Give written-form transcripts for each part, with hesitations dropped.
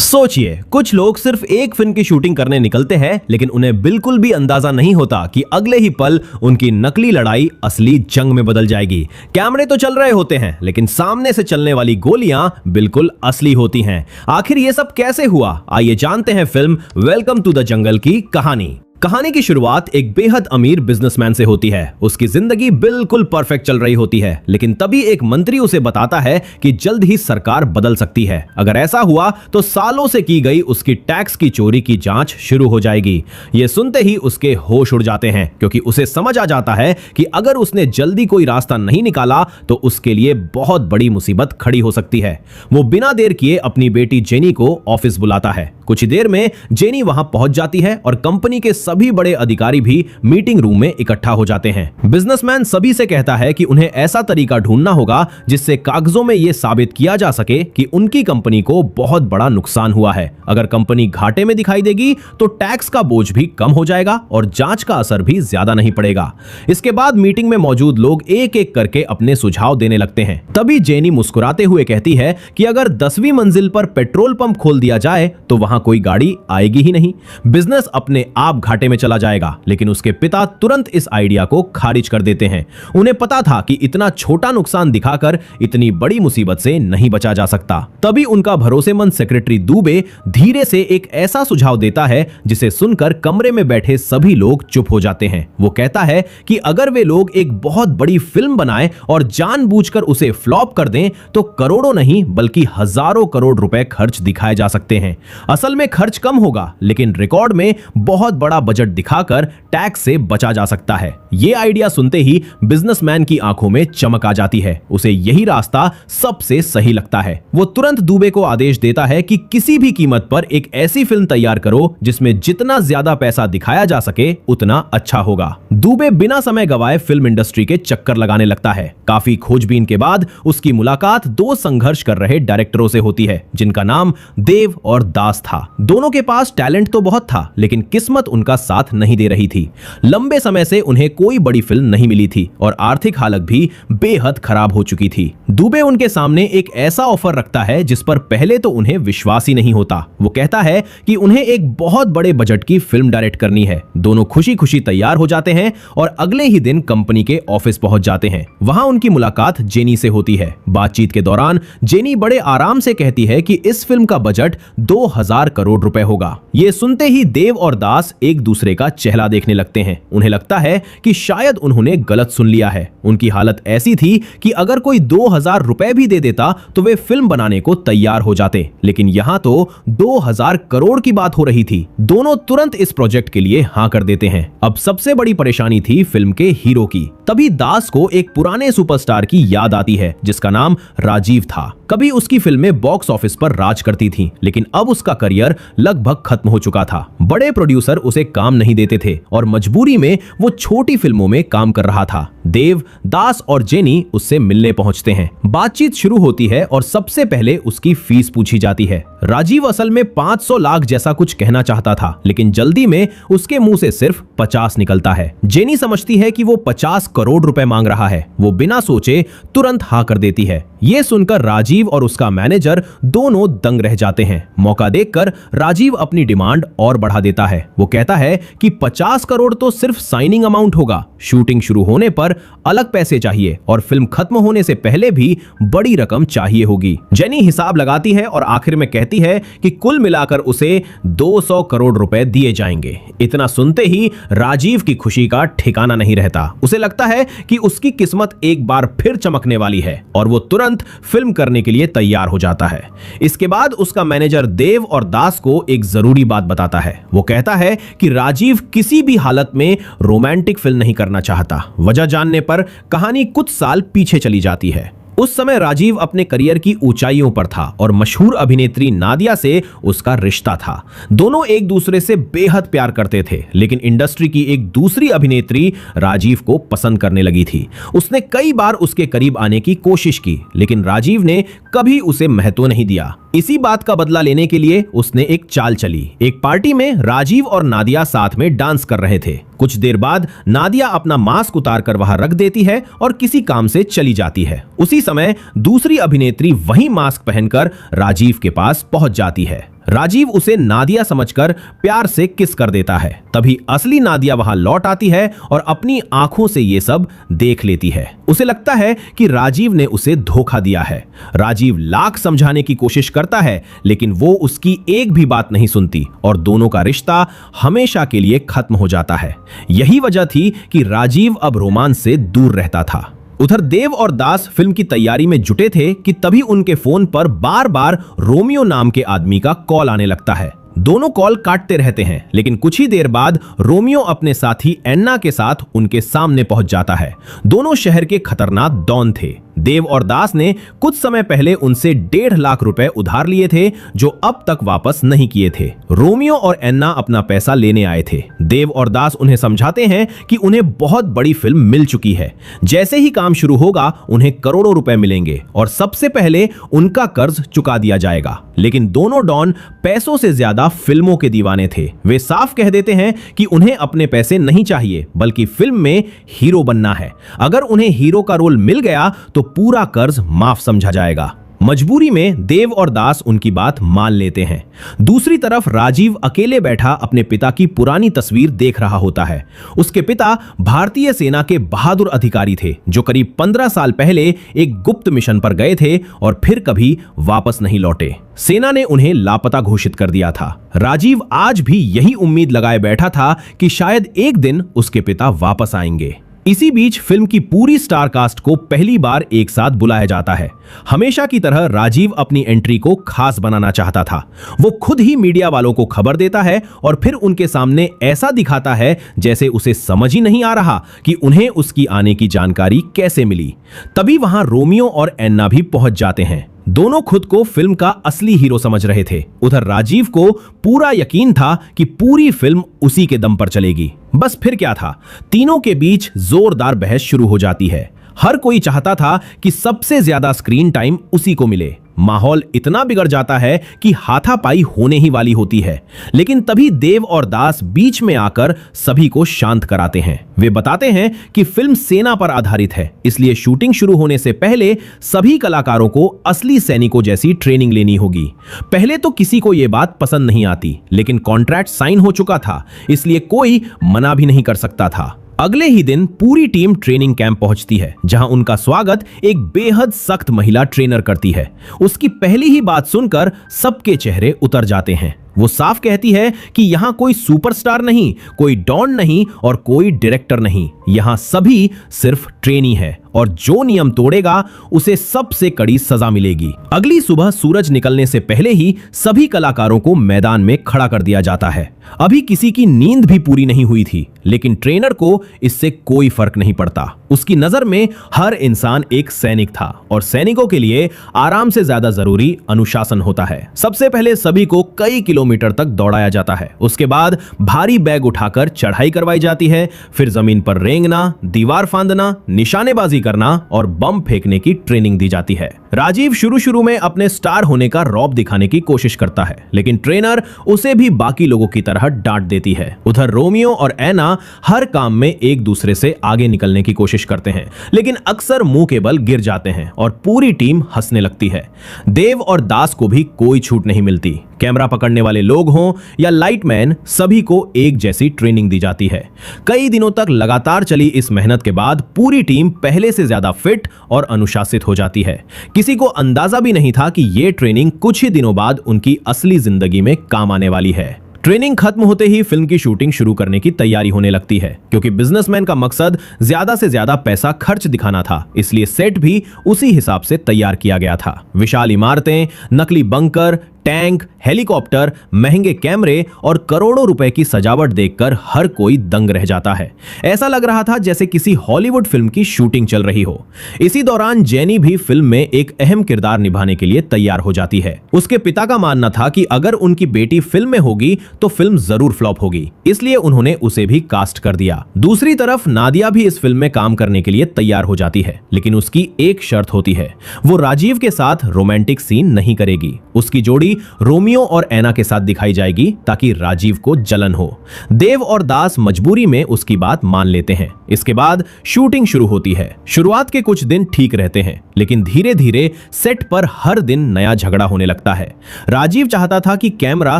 सोचिए, कुछ लोग सिर्फ एक फिल्म की शूटिंग करने निकलते हैं, लेकिन उन्हें बिल्कुल भी अंदाजा नहीं होता कि अगले ही पल उनकी नकली लड़ाई असली जंग में बदल जाएगी। कैमरे तो चल रहे होते हैं, लेकिन सामने से चलने वाली गोलियां बिल्कुल असली होती हैं। आखिर ये सब कैसे हुआ, आइए जानते हैं film welcome to the jungle की कहानी। कहानी की शुरुआत एक बेहद अमीर बिजनेसमैन से होती है। उसकी जिंदगी बिल्कुल परफेक्ट चल रही होती है, लेकिन तभी एक मंत्री उसे बताता है कि जल्द ही सरकार बदल सकती है। अगर ऐसा हुआ तो सालों से की गई उसकी टैक्स की चोरी की जांच शुरू हो जाएगी। ये सुनते ही उसके होश उड़ जाते हैं, क्योंकि उसे समझ आ जाता है कि अगर उसने जल्दी कोई रास्ता नहीं निकाला तो उसके लिए बहुत बड़ी मुसीबत खड़ी हो सकती है। वो बिना देर किए अपनी बेटी जेनी को ऑफिस बुलाता है। कुछ देर में जेनी वहां पहुंच जाती है और कंपनी के सभी बड़े अधिकारी भी मीटिंग रूम में इकट्ठा हो जाते हैं। बिजनेसमैन सभी से कहता है कि उन्हें ऐसा तरीका ढूंढना होगा जिससे कागजों में यह साबित किया जा सके कि उनकी कंपनी को बहुत बड़ा नुकसान हुआ है। अगर कंपनी घाटे में दिखाई देगी तो टैक्स का बोझ भी कम हो जाएगा और जांच का असर भी ज्यादा नहीं पड़ेगा। इसके बाद मीटिंग में मौजूद लोग एक एक करके अपने सुझाव देने लगते हैं। तभी जेनी मुस्कुराते हुए कहती है कि अगर 10वीं मंजिल पर पेट्रोल पंप खोल दिया जाए तो वहां कोई गाड़ी आएगी ही नहीं, बिजनेस अपने आप घाटे में चला जाएगा। लेकिन उसके पिता तुरंत इस आइडिया को खारिज कर देते हैं। उन्हें पता था कि इतना छोटा नुकसान दिखाकर इतनी बड़ी मुसीबत से नहीं बचा जा सकता। तभी उनका भरोसेमंद सेक्रेटरी दुबे धीरे से एक ऐसा सुझाव देता है जिसे सुनकर कमरे में बैठे सभी लोग चुप हो जाते हैं। वो कहता है कि अगर वे लोग एक बहुत बड़ी फिल्म बनाएं और जानबूझकर उसे फ्लॉप कर दें तो करोड़ों नहीं बल्कि हजारों करोड़ रुपए खर्च दिखाए जा सकते हैं। असल में खर्च कम होगा, लेकिन रिकॉर्ड में बहुत बड़ा बजट दिखाकर टैक्स से बचा जा सकता है। ये आइडिया सुनते ही बिजनेसमैन की आंखों में चमक आ जाती है। उसे यही रास्ता सबसे सही लगता है। वो तुरंत दुबे को आदेश देता है कि किसी भी कीमत पर एक ऐसी फिल्म तैयार करो जिसमें जितना ज्यादा पैसा दिखाया जा सके उतना अच्छा होगा। दुबे बिना समय गवाए फिल्म इंडस्ट्री के चक्कर लगाने लगता है। काफी खोजबीन के बाद उसकी मुलाकात दो संघर्ष कर रहे डायरेक्टरों से होती है, जिनका नाम देव और दास था। दोनों के पास टैलेंट तो बहुत था, लेकिन किस्मत उनका साथ नहीं दे रही थी। लंबे समय से उन्हें कोई बड़ी फिल्म नहीं मिली थी और आर्थिक हालत भी बेहद खराब हो चुकी थी। दुबे उनके सामने एक ऐसा ऑफर रखता है जिस पर पहले तो उन्हें विश्वास ही नहीं होता। वो कहता है कि उन्हें एक बहुत बड़े बजट की फिल्म डायरेक्ट करनी है। दोनों खुशी खुशी तैयार हो जाते हैं और अगले ही दिन कंपनी के ऑफिस पहुंच जाते हैं। वहां उनकी मुलाकात जेनी से होती है। बातचीत के दौरान जेनी बड़े आराम से कहती है कि इस फिल्म का बजट 2000 करोड़ रुपए होगा। ये सुनते ही देव और दास एक दूसरे का चेहरा देखने लगते हैं। उन्हें लगता है कि शायद उन्होंने गलत सुन लिया है। उनकी हालत ऐसी थी कि अगर कोई 2000 रुपए भी दे देता तो वे फिल्म बनाने को तैयार हो जाते, लेकिन यहां तो 2000 करोड़ की बात हो रही थी। दोनों तुरंत इस प्रोजेक्ट के लिए हां कर देते हैं। अब सबसे बड़ी परेशानी थी फिल्म के हीरो की। तभी दास को एक पुराने सुपरस्टार की याद आती है जिसका नाम राजीव था। कभी उसकी फिल्में बॉक्स ऑफिस पर राज करती थीं, लेकिन अब उसका करियर लगभग खत्म हो चुका था। बड़े प्रोड्यूसर उसे काम नहीं देते थे और मजबूरी में वो छोटी फिल्मों में काम कर रहा था। देव, दास और जेनी उससे मिलने पहुंचते हैं। बातचीत शुरू होती है और सबसे पहले उसकी फीस पूछी जाती है। राजीव असल में 500 लाख जैसा कुछ कहना चाहता था, लेकिन जल्दी में उसके मुंह से सिर्फ 50 निकलता है। जेनी समझती है कि वो 50 करोड़ रुपए मांग रहा है। वो बिना सोचे तुरंत हाँ कर देती है। ये सुनकर राजीव और उसका मैनेजर दोनों दंग रह जाते हैं। मौका देखकर राजीव अपनी डिमांड और बढ़ा देता है। वो कहता है कि 50 करोड़ तो सिर्फ साइनिंग अमाउंट होगा। शूटिंग शुरू होने पर अलग पैसे चाहिए और फिल्म खत्म होने से पहले भी बड़ी रकम चाहिए होगी। जेनी हिसाब लगाती है और आखिर में कहती है कि कुल मिलाकर उसे 200 करोड़ रुपए दिए जाएंगे। इतना सुनते ही राजीव की खुशी का ठिकाना नहीं रहता। उसे लगता है कि उसकी किस्मत एक बार फिर चमकने वाली है और वो तुरंत फिल्म करने के लिए तैयार हो जाता है। इसके बाद उसका मैनेजर देव और दास को एक जरूरी बात बताता है। वो कहता है कि राजीव किसी भी हालत में रोमांटिक फिल्म नहीं करना चाहता। वजह जानने पर कहानी कुछ साल पीछे चली जाती है। उस समय राजीव अपने करियर की ऊंचाइयों पर था और मशहूर अभिनेत्री नादिया से उसका रिश्ता था। दोनों एक दूसरे से बेहद प्यार करते थे, लेकिन इंडस्ट्री की एक दूसरी अभिनेत्री राजीव को पसंद करने लगी थी। उसने कई बार उसके करीब आने की कोशिश की, लेकिन राजीव ने कभी उसे महत्व नहीं दिया। इसी बात का बदला लेने के लिए उसने एक चाल चली। एक पार्टी में राजीव और नादिया साथ में डांस कर रहे थे। कुछ देर बाद नादिया अपना मास्क उतार कर वहां रख देती है और किसी काम से चली जाती है। उसी समय दूसरी अभिनेत्री वही मास्क पहनकर राजीव के पास पहुंच जाती है। राजीव उसे नादिया समझकर प्यार से किस कर देता है। तभी असली नादिया वहां लौट आती है और अपनी आंखों से ये सब देख लेती है। उसे लगता है कि राजीव ने उसे धोखा दिया है। राजीव लाख समझाने की कोशिश करता है, लेकिन वो उसकी एक भी बात नहीं सुनती और दोनों का रिश्ता हमेशा के लिए खत्म हो जाता है। यही वजह थी कि राजीव अब रोमांस से दूर रहता था। उधर देव और दास फिल्म की तैयारी में जुटे थे कि तभी उनके फोन पर बार बार रोमियो नाम के आदमी का कॉल आने लगता है। दोनों कॉल काटते रहते हैं, लेकिन कुछ ही देर बाद रोमियो अपने साथी एन्ना के साथ उनके सामने पहुंच जाता है। दोनों शहर के खतरनाक डॉन थे। देव और दास ने कुछ समय पहले उनसे 1.5 लाख रुपए उधार लिए थे, जो अब तक वापस नहीं किए थे। रोमियो और एन्ना अपना पैसा लेने आए थे। देव और दास उन्हें समझाते हैं कि उन्हें बहुत बड़ी फिल्म मिल चुकी है। जैसे ही काम शुरू होगा उन्हें करोड़ों रुपए मिलेंगे और सबसे पहले उनका कर्ज चुका दिया जाएगा। लेकिन दोनों डॉन पैसों से ज्यादा फिल्मों के दीवाने थे। वे साफ कह देते हैं कि उन्हें अपने पैसे नहीं चाहिए, बल्कि फिल्म में हीरो बनना है। अगर उन्हें हीरो का रोल मिल गया तो पूरा कर्ज माफ समझा जाएगा। मजबूरी में देव और दास उनकी बात मान लेते हैं। दूसरी तरफ राजीव अकेले बैठा अपने पिता की पुरानी तस्वीर देख रहा होता है। उसके पिता भारतीय सेना के बहादुर अधिकारी थे, जो करीब 15 साल पहले एक गुप्त मिशन पर गए थे और फिर कभी वापस नहीं लौटे। सेना ने उन्हें लापता घोषित कर दिया था। राजीव आज भी यही उम्मीद लगाए बैठा था कि शायद एक दिन उसके पिता वापस आएंगे। इसी बीच फिल्म की पूरी स्टार कास्ट को पहली बार एक साथ बुलाया जाता है। हमेशा की तरह राजीव अपनी एंट्री को खास बनाना चाहता था। वो खुद ही मीडिया वालों को खबर देता है और फिर उनके सामने ऐसा दिखाता है जैसे उसे समझ ही नहीं आ रहा कि उन्हें उसकी आने की जानकारी कैसे मिली। तभी वहां रोमियो और एन्ना भी पहुंच जाते हैं। दोनों खुद को फिल्म का असली हीरो समझ रहे थे। उधर राजीव को पूरा यकीन था कि पूरी फिल्म उसी के दम पर चलेगी। बस फिर क्या था, तीनों के बीच जोरदार बहस शुरू हो जाती है। हर कोई चाहता था कि सबसे ज्यादा स्क्रीन टाइम उसी को मिले। माहौल इतना बिगड़ जाता है कि हाथापाई होने ही वाली होती है। लेकिन तभी देव और दास बीच में आकर सभी को शांत कराते हैं। वे बताते हैं कि फिल्म सेना पर आधारित है, इसलिए शूटिंग शुरू होने से पहले सभी कलाकारों को असली सैनिकों जैसी ट्रेनिंग लेनी होगी। पहले तो किसी को यह बात पसंद नहीं आती, लेकिन कॉन्ट्रैक्ट साइन हो चुका था, इसलिए कोई मना भी नहीं कर सकता था। अगले ही दिन पूरी टीम ट्रेनिंग कैंप पहुंचती है, जहां उनका स्वागत एक बेहद सख्त महिला ट्रेनर करती है। उसकी पहली ही बात सुनकर सबके चेहरे उतर जाते हैं। वो साफ कहती है कि यहाँ कोई सुपरस्टार नहीं, कोई डॉन नहीं और कोई डायरेक्टर नहीं। यहाँ सभी सिर्फ ट्रेनी है और जो नियम तोड़ेगा उसे सबसे कड़ी सजा मिलेगी। अगली सुबह सूरज निकलने से पहले ही सभी कलाकारों को मैदान में खड़ा कर दिया जाता है। अभी किसी की नींद भी पूरी नहीं हुई थी, लेकिन ट्रेनर को इससे कोई फर्क नहीं पड़ता। उसकी नजर में हर इंसान एक सैनिक था और सैनिकों के लिए आराम से ज्यादा जरूरी अनुशासन होता है। सबसे पहले सभी को कई किलोमीटर तक दौड़ाया जाता है। उसके बाद भारी बैग उठाकर चढ़ाई करवाई जाती है। फिर जमीन पर रेंगना, दीवार फांदना, निशानेबाजी करना और बम फेंकने की ट्रेनिंग दी जाती है। राजीव शुरू में अपने स्टार होने का रौब दिखाने की कोशिश करता है, लेकिन ट्रेनर उसे भी बाकी लोगों की तरह डांट देती है। उधर रोमियो और एना हर काम में एक दूसरे से आगे निकलने की कोशिश करते हैं, लेकिन अक्सर मुंह के बल गिर जाते हैं और पूरी टीम हंसने लगती है। देव और दास को भी कोई छूट नहीं मिलती। कैमरा पकड़ने वाले लोग हों या लाइटमैन, सभी को एक जैसी ट्रेनिंग दी जाती है। कई दिनों तक लगातार चली इस मेहनत के बाद पूरी टीम पहले से ज्यादा फिट और अनुशासित हो जाती है। किसी को अंदाजा भी नहीं था कि यह ट्रेनिंग कुछ ही दिनों बाद उनकी असली जिंदगी में काम आने वाली है। ट्रेनिंग खत्म होते ही फिल्म की शूटिंग शुरू करने की तैयारी होने लगती है, क्योंकि बिजनेसमैन का मकसद ज्यादा से ज्यादा पैसा खर्च दिखाना था, इसलिए सेट भी उसी हिसाब से तैयार किया गया था। विशाल इमारतें, नकली बंकर, टैंक, हेलीकॉप्टर, महंगे कैमरे और करोड़ों रुपए की सजावट देखकर हर कोई दंग रह जाता है। ऐसा लग रहा था जैसे किसी हॉलीवुड फिल्म की शूटिंग चल रही हो। इसी दौरान जेनी भी फिल्म में एक अहम किरदार निभाने के लिए तैयार हो जाती है। उसके पिता का मानना था कि अगर उनकी बेटी फिल्म में होगी तो फिल्म जरूर फ्लॉप होगी, इसलिए उन्होंने उसे भी कास्ट कर दिया। दूसरी तरफ नादिया भी इस फिल्म में काम करने के लिए तैयार हो जाती है, लेकिन उसकी एक शर्त होती है, वो राजीव के साथ रोमांटिक सीन नहीं करेगी। उसकी जोड़ी दोस्ती रोमियो और ऐना के साथ दिखाई जाएगी ताकि राजीव को जलन हो। देव और दास मजबूरी में उसकी बात मान लेते हैं। इसके बाद शूटिंग शुरू होती है। शुरुआत के कुछ दिन ठीक रहते हैं, लेकिन धीरे धीरे सेट पर हर दिन नया झगड़ा होने लगता है। राजीव चाहता था कि कैमरा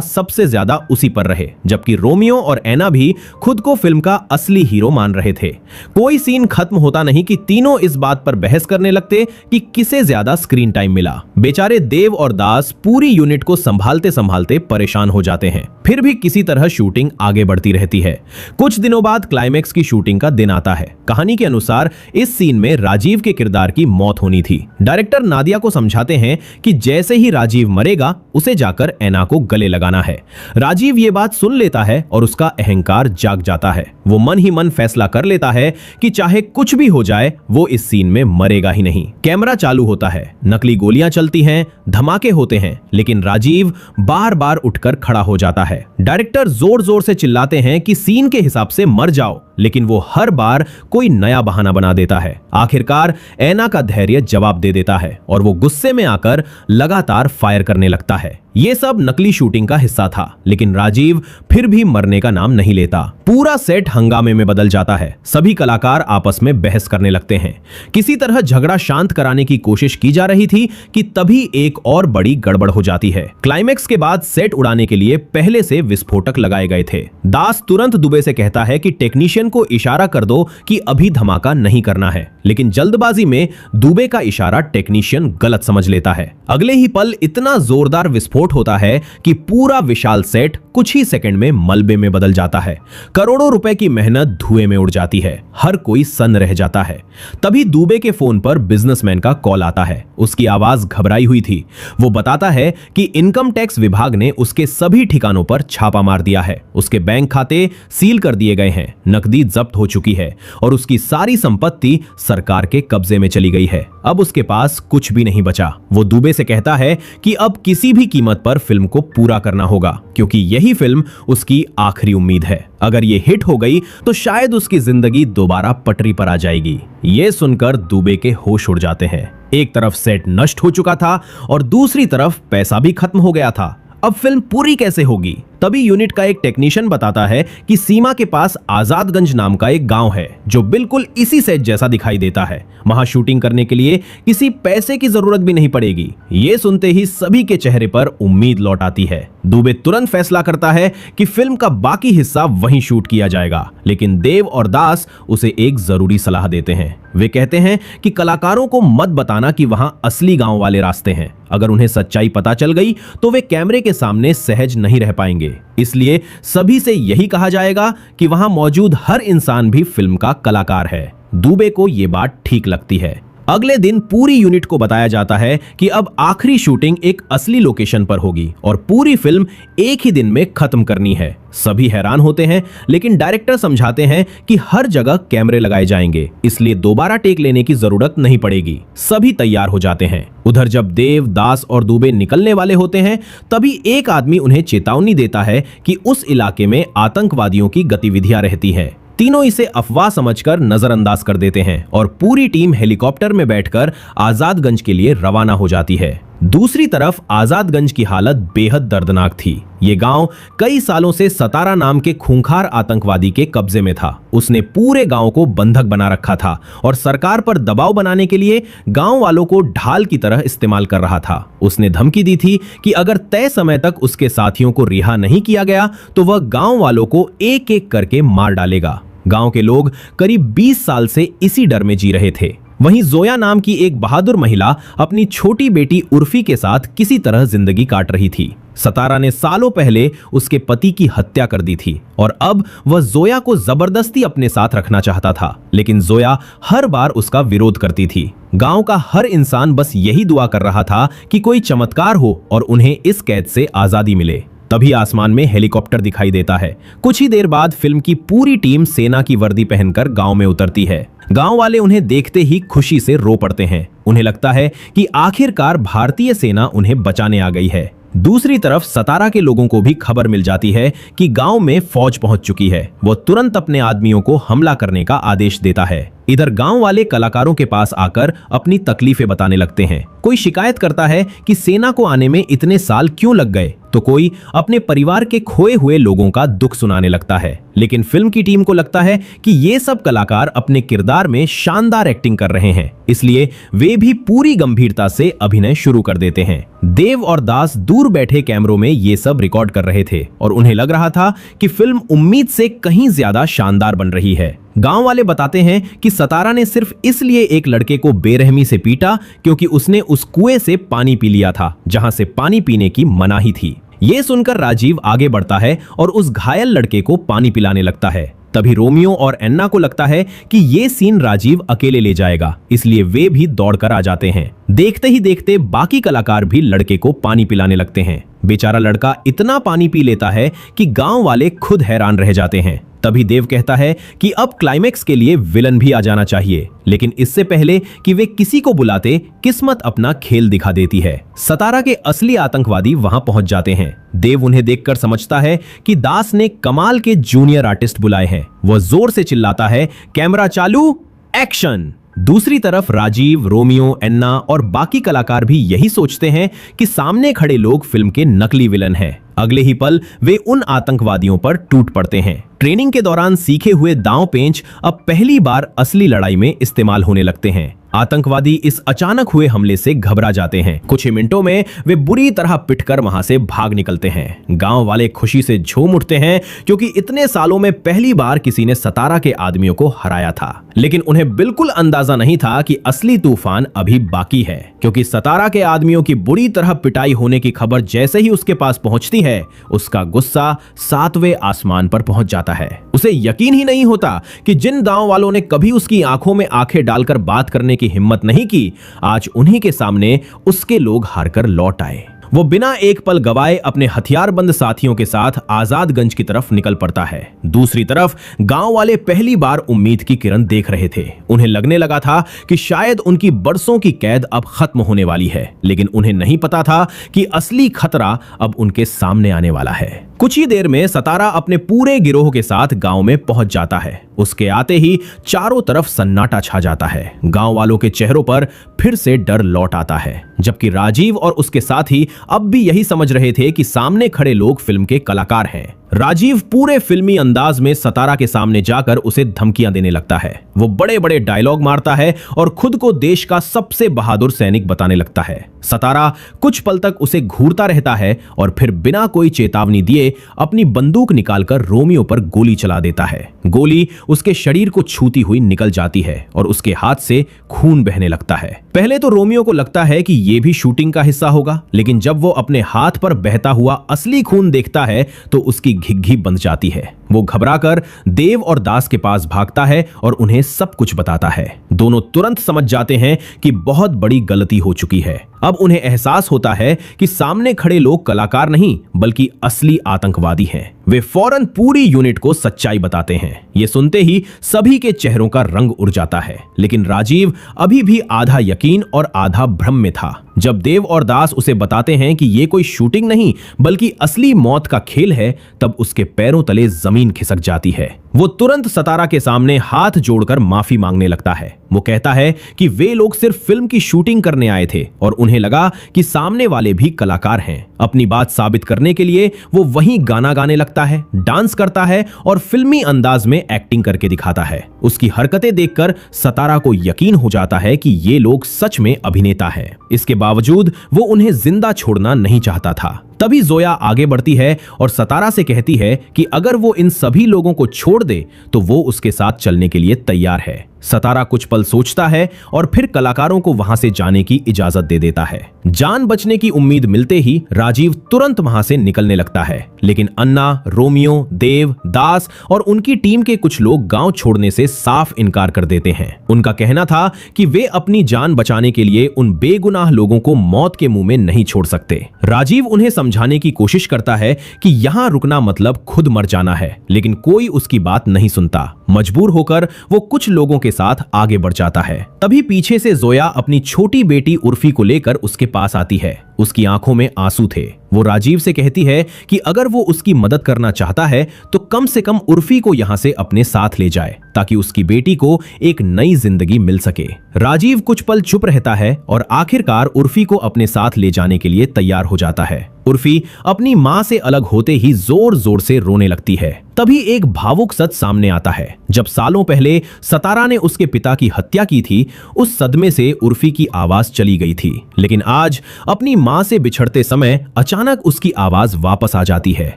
सबसे ज्यादा उसी पर रहे, जबकि रोमियो और ऐना भी खुद को फिल्म का असली हीरो मान रहे थे। कोई सीन खत्म होता नहीं कि तीनों इस बात पर बहस करने लगते कि किसे ज्यादा स्क्रीन टाइम मिला। बेचारे देव और दास पूरी यूनिट को संभालते संभालते परेशान हो जाते हैं। फिर भी किसी तरह शूटिंग आगे बढ़ती रहती है। कुछ दिनों बाद क्लाइमेक्स की शूटिंग का दिन आता है। कहानी के अनुसार इस सीन में राजीव के किरदार की मौत होनी थी। डायरेक्टर नादिया को समझाते हैं कि जैसे ही राजीव मरेगा उसे जाकर ऐना को गले लगाना है। राजीव ये बात सुन लेता है और उसका अहंकार जाग जाता है। वो मन ही मन फैसला कर लेता है कि चाहे कुछ भी हो जाए वो इस सीन में मरेगा ही नहीं। कैमरा चालू होता है, नकली गोलियां चलती हैं, धमाके होते हैं, लेकिन राजीव बार बार उठकर खड़ा हो जाता है। डायरेक्टर जोर जोर से चिल्लाते हैं कि सीन के हिसाब से मर जाओ, लेकिन वो हर बार कोई नया बहाना बना देता है। आखिरकार ऐना का धैर्य जवाब दे देता है और वो गुस्से में आकर लगातार फायर करने लगता है। ये सब नकली शूटिंग का हिस्सा था, लेकिन राजीव फिर भी मरने का नाम नहीं लेता। पूरा सेट हंगामे में बदल जाता है। सभी कलाकार आपस में बहस करने लगते हैं। किसी तरह झगड़ा शांत कराने की कोशिश की जा रही थी कि तभी एक और बड़ी गड़बड़ हो जाती है। क्लाइमेक्स के बाद सेट उड़ाने के लिए पहले से विस्फोटक लगाए गए थे। दास तुरंत दुबे से कहता है कि टेक्नीशियन को इशारा कर दो कि अभी धमाका नहीं करना है, लेकिन जल्दबाजी में दुबे का इशारा टेक्नीशियन गलत समझ लेता है। अगले ही पल इतना जोरदार विस्फोट होता है कि पूरा विशाल सेट कुछ ही सेकंड में मलबे में बदल जाता है। करोड़ों रुपए की मेहनत धुएं में उड़ जाती है। हर कोई सन्न रह जाता है। तभी दुबे के फोन पर बिजनेसमैन का कॉल आता है। उसकी आवाज घबराई हुई थी। वो बताता है कि इनकम टैक्स विभाग ने उसके सभी ठिकानों पर छापा मार दिया है। उसके बैंक खाते सील कर दिए गए हैं, नकदी जब्त हो चुकी है और उसकी सारी संपत्ति सरकार के कब्जे में चली गई है। अब उसके पास कुछ भी नहीं बचा। वो दुबे से कहता है कि अब किसी भी कीमत पर फिल्म को पूरा करना होगा, क्योंकि यही फिल्म उसकी आखिरी उम्मीद है। अगर ये हिट हो गई तो शायद उसकी जिंदगी दोबारा पटरी पर आ जाएगी। ये सुनकर दुबे के होश उड़ जाते हैं। एक तरफ सेट नष्ट हो चुका था और दूसरी तरफ पैसा भी खत्म हो गया था। अब फिल्म पूरी कैसे होगी? तभी यूनिट का एक टेक्नीशियन बताता है कि सीमा के पास आजादगंज नाम का एक गांव है जो बिल्कुल इसी सेट जैसा दिखाई देता है। वहां शूटिंग करने के लिए किसी पैसे की जरूरत भी नहीं पड़ेगी। ये सुनते ही सभी के चेहरे पर उम्मीद लौट आती है। दुबे तुरंत फैसला करता है कि फिल्म का बाकी हिस्सा वहीं शूट किया जाएगा, लेकिन देव और दास उसे एक जरूरी सलाह देते हैं। वे कहते हैं कि कलाकारों को मत बताना कि वहां असली गांव वाले रास्ते हैं। अगर उन्हें सच्चाई पता चल गई तो वे कैमरे के सामने सहज नहीं रह पाएंगे। इसलिए सभी से यही कहा जाएगा कि वहां मौजूद हर इंसान भी फिल्म का कलाकार है। दुबे को यह बात ठीक लगती है। अगले दिन पूरी यूनिट को बताया जाता है कि अब आखिरी शूटिंग एक असली लोकेशन पर होगी और पूरी फिल्म एक ही दिन में खत्म करनी है। सभी हैरान होते हैं, लेकिन डायरेक्टर समझाते हैं कि हर जगह कैमरे लगाए जाएंगे, इसलिए दोबारा टेक लेने की जरूरत नहीं पड़ेगी। सभी तैयार हो जाते हैं। उधर जब देव, दास और दुबे निकलने वाले होते हैं, तभी एक आदमी उन्हें चेतावनी देता है कि उस इलाके में आतंकवादियों की गतिविधियां रहती हैं। तीनों इसे अफवाह समझकर नजरअंदाज कर देते हैं और पूरी टीम हेलीकॉप्टर में बैठकर आजादगंज के लिए रवाना हो जाती है। दूसरी तरफ आजादगंज की हालत बेहद दर्दनाक थी। ये गांव कई सालों से सतारा नाम के खूंखार आतंकवादी के कब्जे में था। उसने पूरे गांव को बंधक बना रखा था और सरकार पर दबाव बनाने के लिए गांव वालों को ढाल की तरह इस्तेमाल कर रहा था। उसने धमकी दी थी कि अगर तय समय तक उसके साथियों को रिहा नहीं किया गया तो वह गांव वालों को एक एक करके मार डालेगा। गांव के लोग करीब 20 साल से इसी डर में जी रहे थे। वहीं जोया नाम की एक बहादुर महिला अपनी छोटी बेटी उर्फी के साथ किसी तरह जिंदगी काट रही थी। सतारा ने सालों पहले उसके पति की हत्या कर दी थी और अब वह जोया को जबरदस्ती अपने साथ रखना चाहता था, लेकिन जोया हर बार उसका विरोध करती थी। गांव का हर इंसान बस यही दुआ कर रहा था कि कोई चमत्कार हो और उन्हें इस कैद से आजादी मिले। तभी आसमान में हेलीकॉप्टर दिखाई देता है। कुछ ही देर बाद फिल्म की पूरी टीम सेना की वर्दी पहनकर गांव में उतरती है। गांव वाले उन्हें देखते ही खुशी से रो पड़ते हैं। उन्हें लगता है कि आखिरकार भारतीय सेना उन्हें बचाने आ गई है। दूसरी तरफ सतारा के लोगों को भी खबर मिल जाती है कि गांव में फौज पहुंच चुकी है। वो तुरंत अपने आदमियों को हमला करने का आदेश देता है। इधर गांव वाले कलाकारों के पास आकर अपनी तकलीफें बताने लगते हैं। कोई शिकायत करता है कि सेना को आने में इतने साल क्यों लग गए, तो कोई अपने परिवार के खोए हुए लोगों का दुख सुनाने लगता है। लेकिन फिल्म की टीम को लगता है कि ये सब कलाकार अपने किरदार में शानदार एक्टिंग कर रहे हैं, इसलिए वे भी पूरी गंभीरता से अभिनय शुरू कर देते हैं। देव और दास दूर बैठे कैमरों में ये सब रिकॉर्ड कर रहे थे और उन्हें लग रहा था कि फिल्म उम्मीद से कहीं ज्यादा शानदार बन रही है। गांव वाले बताते हैं कि सतारा ने सिर्फ इसलिए एक लड़के को बेरहमी से पीटा क्योंकि उसने उस कुएं से पानी पी लिया था जहां से पानी पीने की मनाही थी। ये सुनकर राजीव आगे बढ़ता है और उस घायल लड़के को पानी पिलाने लगता है। तभी रोमियो और एन्ना को लगता है कि ये सीन राजीव अकेले ले जाएगा, इसलिए वे भी दौड़कर आ जाते हैं। देखते ही देखते बाकी कलाकार भी लड़के को पानी पिलाने लगते हैं। बेचारा लड़का इतना पानी पी लेता है कि गांव वाले खुद हैरान रह जाते हैं। तभी देव कहता है कि अब क्लाइमेक्स के लिए विलन भी आ जाना चाहिए, लेकिन इससे पहले कि वे किसी को बुलाते, किस्मत अपना खेल दिखा देती है। सतारा के असली आतंकवादी वहां पहुंच जाते हैं। देव उन्हें देखकर समझता है कि दास ने कमाल के जूनियर आर्टिस्ट बुलाए हैं। वह जोर से चिल्लाता है, कैमरा चालू, एक्शन। दूसरी तरफ राजीव, रोमियो, एन्ना और बाकी कलाकार भी यही सोचते हैं कि सामने खड़े लोग फिल्म के नकली विलन हैं। अगले ही पल वे उन आतंकवादियों पर टूट पड़ते हैं। ट्रेनिंग के दौरान सीखे हुए दांव पेंच अब पहली बार असली लड़ाई में इस्तेमाल होने लगते हैं। आतंकवादी इस अचानक हुए हमले से घबरा जाते हैं। कुछ ही मिनटों में वे बुरी तरह पिटकर वहां से भाग निकलते हैं। गांव वाले खुशी से झूम उठते हैं क्योंकि इतने सालों में पहली बार किसी ने सतारा के आदमियों को हराया था। लेकिन उन्हें बिल्कुल अंदाजा नहीं था कि असली तूफान अभी बाकी है, क्योंकि सतारा के आदमियों की बुरी तरह पिटाई होने की खबर जैसे ही उसके पास पहुंचती है, उसका गुस्सा 7वें आसमान पर पहुंच जाता है। उसे यकीन ही नहीं होता कि जिन गांव वालों ने कभी उसकी आंखों में आंखें डालकर बात करने की हिम्मत नहीं की, आज उन्हीं के सामने उसके लोग हारकर लौट आए। वो बिना एक पल गवाए अपने हथियारबंद साथियों के साथ आजादगंज की तरफ निकल पड़ता है। दूसरी तरफ गांव वाले पहली बार उम्मीद की किरण देख रहे थे। उन्हें लगने लगा था कि शायद उनकी बरसों की कैद अब खत्म होने वाली है, लेकिन उन्हें नहीं पता था कि असली खतरा अब उनके सामने आने वाला है। कुछ ही देर में सतारा अपने पूरे गिरोह के साथ गांव में पहुंच जाता है। उसके आते ही चारों तरफ सन्नाटा छा जाता है। गांव वालों के चेहरों पर फिर से डर लौट आता है, जबकि राजीव और उसके साथी अब भी यही समझ रहे थे कि सामने खड़े लोग फिल्म के कलाकार हैं। राजीव पूरे फिल्मी अंदाज में सतारा के सामने जाकर उसे धमकियां देने लगता है। वो बड़े बड़े डायलॉग मारता है और खुद को देश का सबसे बहादुर सैनिक बताने लगता है। सतारा कुछ पल तक उसे घूरता रहता है और फिर बिना कोई चेतावनी दिए अपनी बंदूक निकालकर रोमियो पर गोली चला देता है। गोली उसके शरीर को छूती हुई निकल जाती है और उसके हाथ से खून बहने लगता है। पहले तो रोमियो को लगता है कि यह भी शूटिंग का हिस्सा होगा, लेकिन जब वो अपने हाथ पर बहता हुआ असली खून देखता है तो उसकी घिघी बंध जाती है। वो घबराकर देव और दास के पास भागता है और उन्हें सब कुछ बताता है। दोनों तुरंत समझ जाते हैं कि बहुत बड़ी गलती हो चुकी है। अब उन्हें एहसास होता है कि सामने खड़े लोग कलाकार नहीं बल्कि असली आतंकवादी हैं। वे फौरन पूरी यूनिट को सच्चाई बताते हैं। ये सुनते ही सभी के चेहरों का रंग उड़ जाता है, लेकिन राजीव अभी भी आधा यकीन और आधा भ्रम में था। जब देव और दास उसे बताते हैं कि ये कोई शूटिंग नहीं बल्कि असली मौत का खेल है, तब उसके पैरों तले जमीन खिसक जाती है। वो तुरंत सतारा के सामने हाथ जोड़कर माफी मांगने लगता है। वो कहता है कि वे लोग सिर्फ फिल्म की शूटिंग करने आए थे और उन्हें लगा कि सामने वाले भी कलाकार हैं। अपनी बात साबित करने के लिए वो वहीं गाना गाने लगता है, डांस करता है और फिल्मी अंदाज में एक्टिंग करके दिखाता है। उसकी हरकतें देखकर सतारा को यकीन हो जाता है कि ये लोग सच में अभिनेता हैं। इसके बावजूद वो उन्हें जिंदा छोड़ना नहीं चाहता था। तभी जोया आगे बढ़ती है और सतारा से कहती है कि अगर वो इन सभी लोगों को छोड़ दे तो वो उसके साथ चलने के लिए तैयार है। सतारा कुछ पल सोचता है और फिर कलाकारों को वहां से जाने की इजाजत दे देता है। जान बचने की उम्मीद मिलते ही राजीव तुरंत वहां से निकलने लगता है, लेकिन अन्ना, रोमियो, देव, दास और उनकी टीम के कुछ लोग गांव छोड़ने से साफ इनकार कर देते हैं। उनका कहना था कि वे अपनी जान बचाने के लिए उन बेगुनाह लोगों को मौत के मुंह में नहीं छोड़ सकते। राजीव उन्हें समझाने की कोशिश करता है कि यहां रुकना मतलब खुद मर जाना है, लेकिन कोई उसकी बात नहीं सुनता। मजबूर होकर वो कुछ लोगों के साथ आगे बढ़ जाता है। तभी पीछे से जोया अपनी छोटी बेटी उर्फी को लेकर उसके पास आती है। उसकी आंखों में आंसू थे। वो राजीव से कहती है कि अगर वो उसकी मदद करना चाहता है तो कम से कम उर्फी को यहां से अपने साथ ले जाए ताकि उसकी बेटी को एक नई जिंदगी मिल सके। राजीव कुछ पल चुप रहता है और आखिरकार उर्फी को अपने साथ ले जाने के लिए तैयार हो जाता है। उर्फी अपनी मां से अलग होते ही जोर जोर से रोने लगती है। तभी एक भावुक सच सामने आता है। जब सालों पहले सतारा ने उसके पिता की हत्या की थी, उस सदमे से उर्फी की आवाज चली गई थी, लेकिन आज अपनी मां से बिछड़ते समय अचानक उसकी आवाज वापस आ जाती है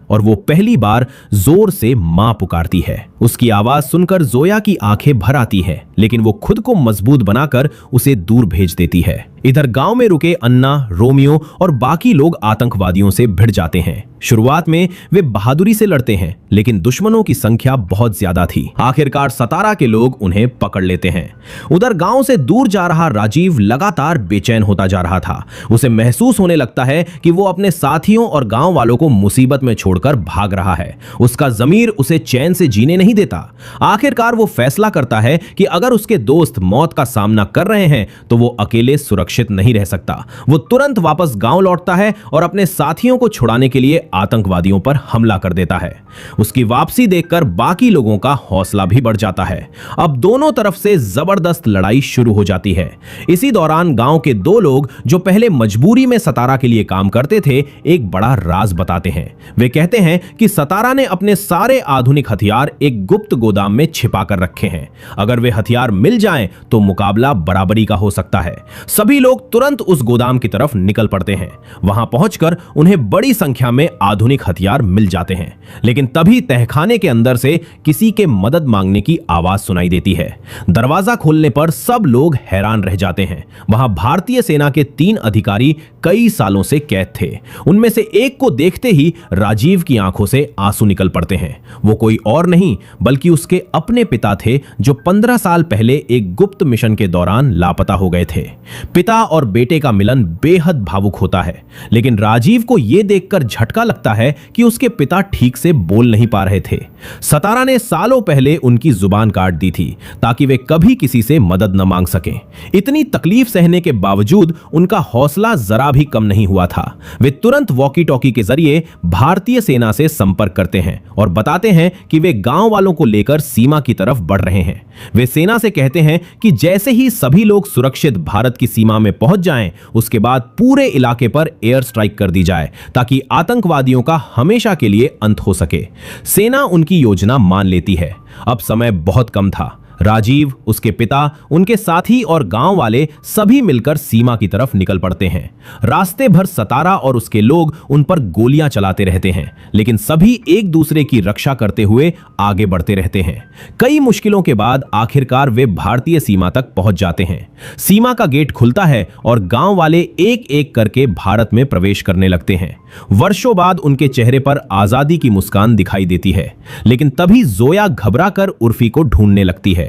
और वो पहली बार जोर से मां पुकारती है। उसकी आवाज सुनकर जोया की आंखें भर आती हैं, लेकिन वो खुद को मजबूत बनाकर उसे दूर भेज देती है। इधर गांव में रुके अन्ना, रोमियो और बाकी लोग आतंकवादियों से भिड़ जाते हैं। शुरुआत में वे बहादुरी से लड़ते हैं, लेकिन दुश्मनों की संख्या बहुत ज्यादा थी। आखिरकार सतारा के लोग उन्हें पकड़ लेते हैं। उधर गांव से दूर जा रहा राजीव लगातार बेचैन होता जा रहा था। उसे महसूस होने लगता है कि वो अपने साथियों और गांव वालों को मुसीबत में छोड़कर भाग रहा है। उसका ज़मीर उसे चैन से जीने नहीं देता। आखिरकार वो फैसला करता है कि अगर उसके दोस्त मौत का सामना कर रहे हैं तो वो अकेले सुरक्षित नहीं रह सकता। वो तुरंत वापस गांव लौटता है और अपने साथियों को छुड़ाने के लिए आतंकवादियों पर हमला कर देता है। उसकी वापसी देखकर बाकी लोगों का हौसला भी बढ़ जाता है। अब दोनों तरफ से जबरदस्त लड़ाई शुरू हो जाती है। इसी दौरान गांव के दो लोग जो पहले मजबूरी में सतारा के लिए काम करते थे, एक बड़ा राज बताते हैं। वे कहते हैं कि सतारा ने अपने सारे आधुनिक हथियार एक गुप्त गोदाम में छिपा कर रखे हैं। अगर वे हथियार मिल जाएं तो मुकाबला बराबरी का हो सकता है। सभी लोग तुरंत उस गोदाम की तरफ निकल पड़ते हैं। वहां पहुंचकर उन्हें बड़ी संख्या में आधुनिक हथियार मिल जाते हैं, लेकिन तभी तहखाने के अंदर से किसी के मदद मांगने की आवाज सुनाई देती है। दरवाजा खोलने पर सब लोग हैरान रह जाते हैं। वहां भारतीय सेना के 3 अधिकारी कई सालों से कैद थे। उनमें से एक को देखते ही राजीव की आंखों से आंसू निकल पड़ते हैं। वो कोई और नहीं बल्कि उसके अपने पिता थे, जो 15 साल पहले एक गुप्त मिशन के दौरान लापता हो गए थे। पिता और बेटे का मिलन बेहद भावुक होता है, लेकिन राजीव को यह देखकर झटका लगता है कि उसके पिता ठीक से बोल नहीं पा रहे थे। सतारा ने सालों पहले उनकी जुबान काट दी थी ताकि वे कभी किसी से मदद न मांग सकें। इतनी तकलीफ सहने के बावजूद उनका हौसला जरा भी कम नहीं हुआ था। वे तुरंत वॉकी टॉकी के जरिए भारतीय सेना से संपर्क करते हैं और बताते हैं कि वे गांव वालों को लेकर सीमा की तरफ बढ़ रहे हैं। वे सेना से कहते हैं कि जैसे ही सभी लोग सुरक्षित भारत की सीमा में पहुंच जाएं, उसके बाद पूरे इलाके पर एयर स्ट्राइक कर दी जाए ताकि आतंकवादियों का हमेशा के लिए अंत हो सके। सेना उनकी योजना मान लेती है। अब समय बहुत कम था। राजीव, उसके पिता, उनके साथी और गांव वाले सभी मिलकर सीमा की तरफ निकल पड़ते हैं। रास्ते भर सतारा और उसके लोग उन पर गोलियां चलाते रहते हैं, लेकिन सभी एक दूसरे की रक्षा करते हुए आगे बढ़ते रहते हैं। कई मुश्किलों के बाद आखिरकार वे भारतीय सीमा तक पहुंच जाते हैं। सीमा का गेट खुलता है और गांव वाले एक एक करके भारत में प्रवेश करने लगते हैं। वर्षों बाद उनके चेहरे पर आजादी की मुस्कान दिखाई देती है, लेकिन तभी जोया घबराकर उर्फी को ढूंढने लगती है।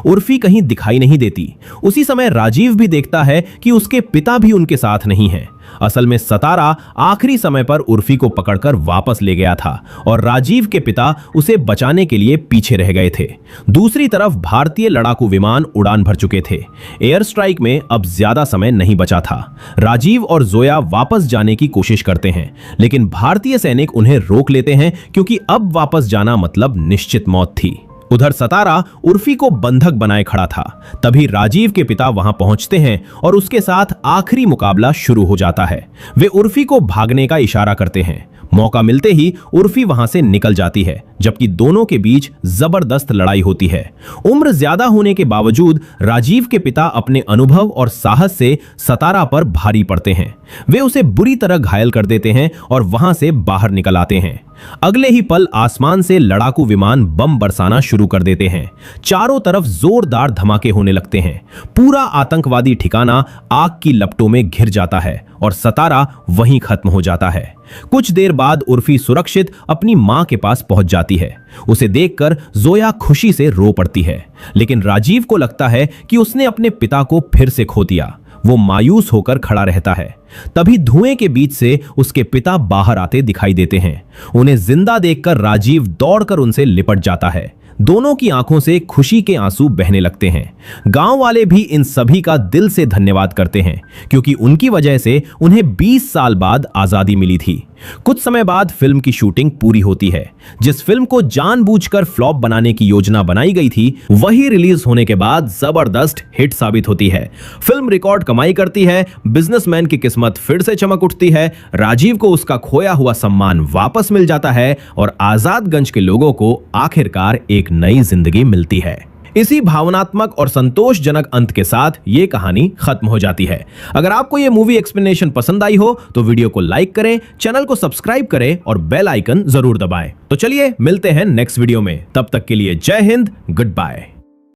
उर्फी कहीं दिखाई नहीं देती। उसी समय राजीव भी देखता है कि उसके पिता भी उनके साथ नहीं हैं। असल में सतारा आखिरी समय पर उर्फी को पकड़कर वापस ले गया था और राजीव के पिता उसे बचाने के लिए पीछे रह गए थे। दूसरी तरफ भारतीय लड़ाकू विमान उड़ान भर चुके थे। एयर स्ट्राइक में अब ज्यादा समय नहीं बचा था। राजीव और जोया वापस जाने की कोशिश करते हैं, लेकिन भारतीय सैनिक उन्हें रोक लेते हैं क्योंकि अब वापस जाना मतलब निश्चित मौत थी। उधर सतारा उर्फी को बंधक बनाए खड़ा था। तभी राजीव के पिता वहां पहुंचते हैं और उसके साथ आखिरी मुकाबला शुरू हो जाता है। वे उर्फी को भागने का इशारा करते हैं। मौका मिलते ही उर्फी वहां से निकल जाती है, जबकि दोनों के बीच जबरदस्त लड़ाई होती है। उम्र ज्यादा होने के बावजूद राजीव के पिता अपने अनुभव और साहस से सतारा पर भारी पड़ते हैं। वे उसे बुरी तरह घायल कर देते हैं और वहां से बाहर निकल आते हैं। अगले ही पल आसमान से लड़ाकू विमान बम बरसाना शुरू कर देते हैं। चारों तरफ जोरदार धमाके होने लगते हैं। पूरा आतंकवादी ठिकाना आग की लपटों में घिर जाता है और सतारा वहीं खत्म हो जाता है। कुछ देर बाद उर्फी सुरक्षित अपनी मां के पास पहुंच जाती है। उसे देखकर जोया खुशी से रो पड़ती है, लेकिन राजीव को लगता है कि उसने अपने पिता को फिर से खो दिया। वो मायूस होकर खड़ा रहता है। तभी धुएं के बीच से उसके पिता बाहर आते दिखाई देते हैं। उन्हें जिंदा देखकर राजीव दौड़कर उनसे लिपट जाता है। दोनों की आंखों से खुशी के आंसू बहने लगते हैं। गांव वाले भी इन सभी का दिल से धन्यवाद करते हैं, क्योंकि उनकी वजह से उन्हें 20 साल बाद आजादी मिली थी। कुछ समय बाद फिल्म की शूटिंग पूरी होती है। जिस फिल्म को जानबूझकर फ्लॉप बनाने की योजना बनाई गई थी, वही रिलीज होने के बाद जबरदस्त हिट साबित होती है। फिल्म रिकॉर्ड कमाई करती है, बिजनेसमैन की किस्मत फिर से चमक उठती है, राजीव को उसका खोया हुआ सम्मान वापस मिल जाता है और आजादगंज के लोगों को आखिरकार एक नई जिंदगी मिलती है। इसी भावनात्मक और संतोषजनक अंत के साथ ये कहानी खत्म हो जाती है। अगर आपको ये मूवी एक्सप्लेनेशन पसंद आई हो तो वीडियो को लाइक करें, चैनल को सब्सक्राइब करें और बेल आइकन जरूर दबाएं। तो चलिए मिलते हैं नेक्स्ट वीडियो में। तब तक के लिए जय हिंद, गुड बाय।